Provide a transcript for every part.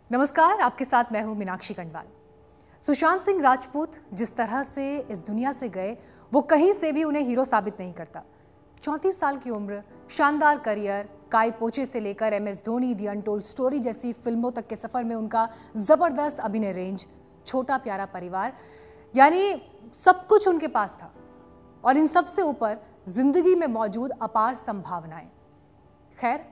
नमस्कार, आपके साथ मैं हूं मीनाक्षी कंडवाल। सुशांत सिंह राजपूत जिस तरह से इस दुनिया से गए, वो कहीं से भी उन्हें हीरो साबित नहीं करता। 34 साल की उम्र, शानदार करियर, काय पोचे से लेकर MS Dhoni, the untold story जैसी फिल्मों तक के सफर में उनका जबरदस्त अभिनय रेंज, छोटा प्यारा परिवार, यानी सब कुछ उनके पास था। और इन सब से ऊपर जिंदगी में मौजूद अपार संभावनाएं। खैर,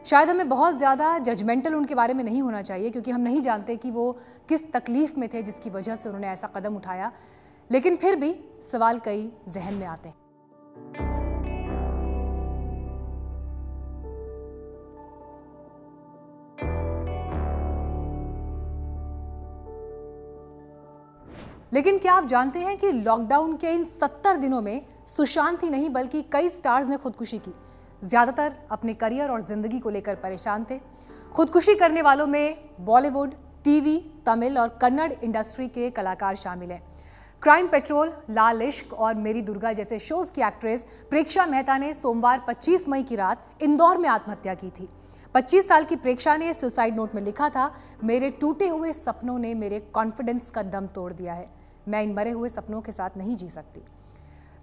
शायद हमें बहुत ज़्यादा जजमेंटल उनके बारे में नहीं होना चाहिए, क्योंकि हम नहीं जानते कि वो किस तकलीफ में थे जिसकी वजह से उन्होंने ऐसा कदम उठाया। लेकिन फिर भी सवाल कई जहन में आते हैं। लेकिन क्या आप जानते हैं कि लॉकडाउन के इन 70 दिनों में सुशांत ही नहीं बल्कि कई स्टार्स ने खुदकुशी की। ज्यादातर अपने करियर और जिंदगी को लेकर परेशान थे। खुदकुशी करने वालों में बॉलीवुड, टीवी, तमिल और कन्नड़ इंडस्ट्री के कलाकार शामिल हैं। क्राइम पेट्रोल, लाल इश्क और मेरी दुर्गा जैसे शोज की एक्ट्रेस प्रेक्षा मेहता ने सोमवार 25 मई की रात इंदौर में आत्महत्या की थी। 25 साल की प्रेक्षा ने सुसाइड नोट में लिखा था, मेरे टूटे हुए सपनों ने मेरे कॉन्फिडेंस का दम तोड़ दिया है। मैं इन मरे हुए सपनों के साथ नहीं जी सकती।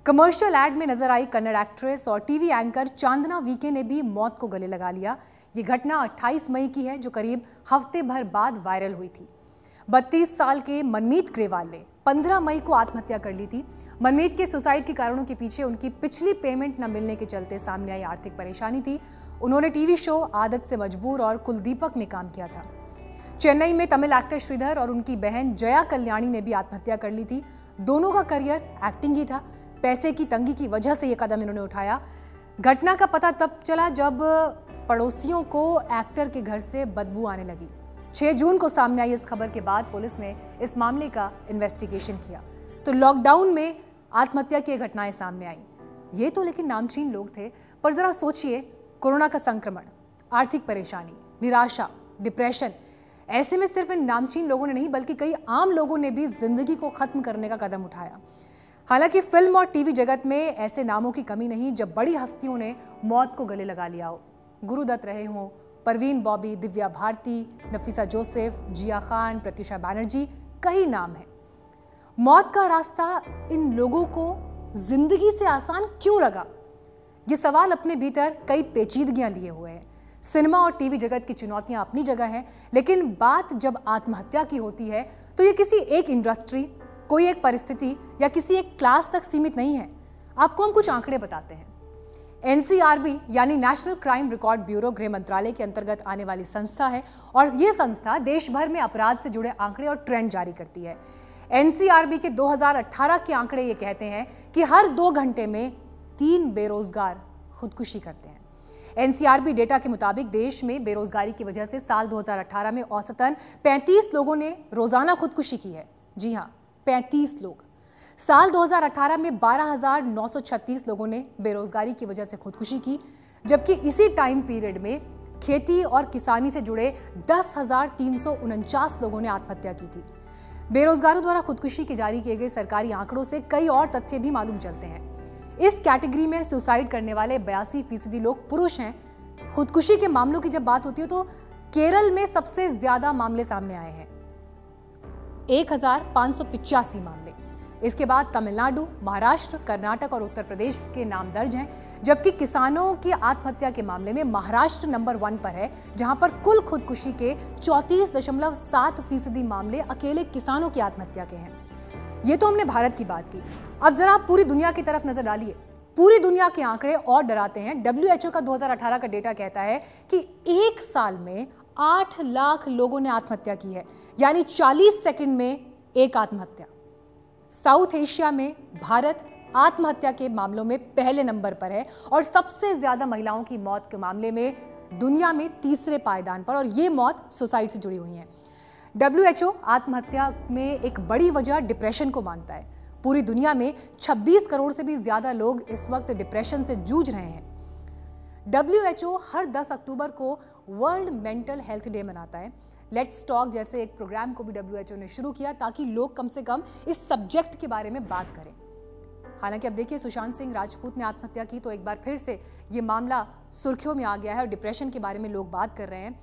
कमर्शियल एड में नजर आई कन्नड़ एक्ट्रेस और टीवी एंकर चांदना वीके ने भी मौत को गले लगा लिया। ये घटना 28 मई की है, जो करीब हफ्ते भर बाद वायरल हुई थी। 32 साल के मनमीत ग्रेवाल ने 15 मई को आत्महत्या कर ली थी। मनमीत के सुसाइड के कारणों के पीछे उनकी पिछली पेमेंट न मिलने के चलते सामने आई आर्थिक परेशानी थी। उन्होंने टीवी शो आदत से मजबूर और कुलदीपक में काम किया था। चेन्नई में तमिल एक्टर श्रीधर और उनकी बहन जया कल्याणी ने भी आत्महत्या कर ली थी। दोनों का करियर एक्टिंग ही था। पैसे की तंगी की वजह से यह कदम इन्होंने उठाया। घटना का पता तब चला जब पड़ोसियों को एक्टर के घर से बदबू आने लगी। 6 जून को सामने आई इस खबर के बाद पुलिस ने इस मामले का इन्वेस्टिगेशन किया। तो लॉकडाउन में आत्महत्या की घटनाएं सामने आई। ये तो लेकिन नामचीन लोग थे, पर जरा सोचिए, कोरोना का संक्रमण, आर्थिक परेशानी, निराशा, डिप्रेशन, ऐसे में सिर्फ इन नामचीन लोगों ने नहीं बल्कि कई आम लोगों ने भी जिंदगी को खत्म करने का कदम उठाया। हालांकि फिल्म और टीवी जगत में ऐसे नामों की कमी नहीं जब बड़ी हस्तियों ने मौत को गले लगा लिया हो। गुरुदत्त रहे हों, परवीन बॉबी, दिव्या भारती, नफीसा जोसेफ, जिया खान, प्रत्युषा बैनर्जी, कई नाम हैं। मौत का रास्ता इन लोगों को जिंदगी से आसान क्यों लगा? ये सवाल अपने भीतर कई पेचीदगियां लिए हुए हैं। सिनेमा और टीवी जगत की चुनौतियां अपनी जगह हैं, लेकिन बात जब आत्महत्या की होती है तो ये किसी एक इंडस्ट्री, कोई एक परिस्थिति या किसी एक क्लास तक सीमित नहीं है। आपको हम कुछ आंकड़े बताते हैं। NCRB यानी नेशनल क्राइम रिकॉर्ड ब्यूरो गृह मंत्रालय के अंतर्गत आने वाली संस्था है और ये संस्था देश भर में अपराध से जुड़े आंकड़े और ट्रेंड जारी करती है। NCRB के 2018 के आंकड़े ये कहते हैं कि हर 2 घंटे में 3 बेरोजगार खुदकुशी करते हैं। NCRB डेटा के मुताबिक देश में बेरोजगारी की वजह से साल 2018 में औसतन 35 लोगों ने रोजाना खुदकुशी की है। जी हां, 35 लोग। साल 2018 में 12,936 लोगों ने बेरोजगारी की वजह से खुदकुशी की, जबकि इसी टाइम पीरियड में खेती और किसानी से जुड़े 10,349 लोगों ने आत्महत्या की थी। बेरोजगारों द्वारा खुदकुशी के जारी किए गए सरकारी आंकड़ों से कई और तथ्य भी मालूम चलते हैं। इस कैटेगरी में सुसाइड करने वाले 82% लोग पुरुष हैं। खुदकुशी के मामलों की जब बात होती है तो केरल में सबसे ज्यादा मामले सामने आए हैं, 1585 मामले। इसके बाद तमिलनाडु, महाराष्ट्र, कर्नाटक और उत्तर प्रदेश के नाम दर्ज हैं, जबकि किसानों की आत्महत्या के मामले में महाराष्ट्र नंबर 1 पर है, जहां पर कुल खुदकुशी के 34.7% मामले अकेले किसानों की आत्महत्या के हैं। ये तो हमने भारत की बात की। अब जरा आप पूरी दुनिया की तरफ नजर डालिए। पूरी दुनिया के आंकड़े और डराते हैं। WHO का 2018 का डेटा कहता है कि एक साल में 8 लाख लोगों ने आत्महत्या की है, यानी 40 सेकंड में एक आत्महत्या। साउथ एशिया में भारत आत्महत्या के मामलों में पहले नंबर पर है और सबसे ज्यादा महिलाओं की मौत के मामले में दुनिया में तीसरे पायदान पर, और ये मौत सुसाइड से जुड़ी हुई है। WHO आत्महत्या में एक बड़ी वजह डिप्रेशन को मानता है। पूरी दुनिया में 26 करोड़ से भी ज्यादा लोग इस वक्त डिप्रेशन से जूझ रहे हैं। WHO हर 10 अक्टूबर को वर्ल्ड मेंटल हेल्थ डे मनाता है। लेट्स टॉक जैसे एक प्रोग्राम को भी WHO ने शुरू किया ताकि लोग कम से कम इस सब्जेक्ट के बारे में बात करें। हालांकि अब देखिए, सुशांत सिंह राजपूत ने आत्महत्या की तो एक बार फिर से ये मामला सुर्खियों में आ गया है और डिप्रेशन के बारे में लोग बात कर रहे हैं।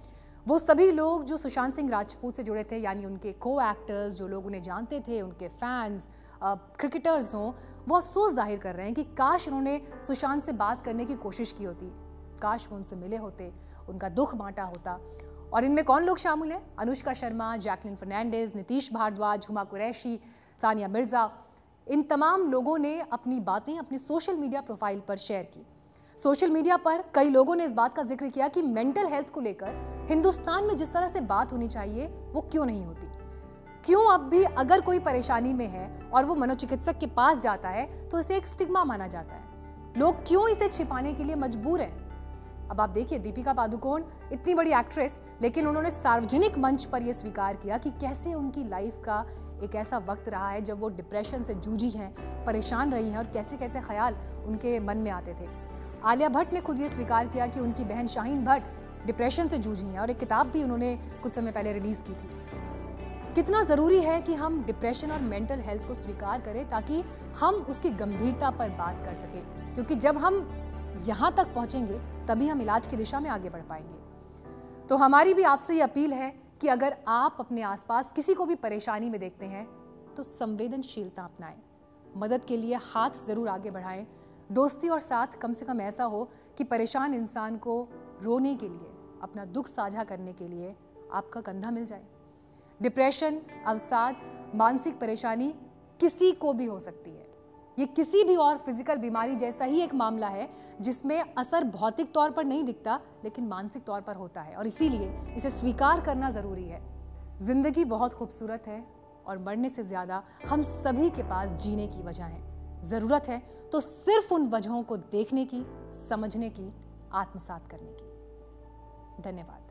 वो सभी लोग जो सुशांत सिंह राजपूत से जुड़े थे, यानी उनके को एक्टर्स, जो लोग उन्हें जानते थे, उनके फैंस, क्रिकेटर्स हों, वो अफसोस जाहिर कर रहे हैं कि काश उन्होंने सुशांत से बात करने की कोशिश की होती, काश वो उनसे मिले होते, उनका दुख बांटा होता। और इनमें कौन लोग शामिल हैं? अनुष्का शर्मा, जैकलिन फर्नांडिस, नीतीश भारद्वाज, हुमा कुरैशी, सानिया मिर्जा। इन तमाम लोगों ने अपनी बातें अपने सोशल मीडिया प्रोफाइल पर शेयर की। सोशल मीडिया पर कई लोगों ने इस बात का जिक्र किया कि मेंटल हेल्थ को लेकर हिंदुस्तान में जिस तरह से बात होनी चाहिए वो क्यों नहीं होती। क्यों अब भी अगर कोई परेशानी में है और वो मनोचिकित्सक के पास जाता है तो इसे एक स्टिग्मा माना जाता है। लोग क्यों इसे छिपाने के लिए मजबूर हैं? अब आप देखिए, दीपिका पादुकोण इतनी बड़ी एक्ट्रेस, लेकिन उन्होंने सार्वजनिक मंच पर यह स्वीकार किया कि कैसे उनकी लाइफ का एक ऐसा वक्त रहा है जब वो डिप्रेशन से जूझी हैं, परेशान रही हैं और कैसे कैसे ख्याल उनके मन में आते थे। आलिया भट्ट ने खुद ये स्वीकार किया कि उनकी बहन शाहीन भट्ट डिप्रेशन से जूझी हैं और एक किताब भी उन्होंने कुछ समय पहले रिलीज की थी। कितना ज़रूरी है कि हम डिप्रेशन और मेंटल हेल्थ को स्वीकार करें ताकि हम उसकी गंभीरता पर बात कर सकें, क्योंकि जब हम यहाँ तक पहुँचेंगे तभी हम इलाज की दिशा में आगे बढ़ पाएंगे। तो हमारी भी आपसे ये अपील है कि अगर आप अपने आसपास किसी को भी परेशानी में देखते हैं तो संवेदनशीलता अपनाएं, मदद के लिए हाथ ज़रूर आगे बढ़ाएं। दोस्ती और साथ कम से कम ऐसा हो कि परेशान इंसान को रोने के लिए, अपना दुख साझा करने के लिए आपका कंधा मिल जाए। डिप्रेशन, अवसाद, मानसिक परेशानी किसी को भी हो सकती है। ये किसी भी और फिजिकल बीमारी जैसा ही एक मामला है जिसमें असर भौतिक तौर पर नहीं दिखता लेकिन मानसिक तौर पर होता है, और इसीलिए इसे स्वीकार करना ज़रूरी है। जिंदगी बहुत खूबसूरत है और मरने से ज़्यादा हम सभी के पास जीने की वजह है। ज़रूरत है तो सिर्फ उन वजहों को देखने की, समझने की, आत्मसात करने की। धन्यवाद।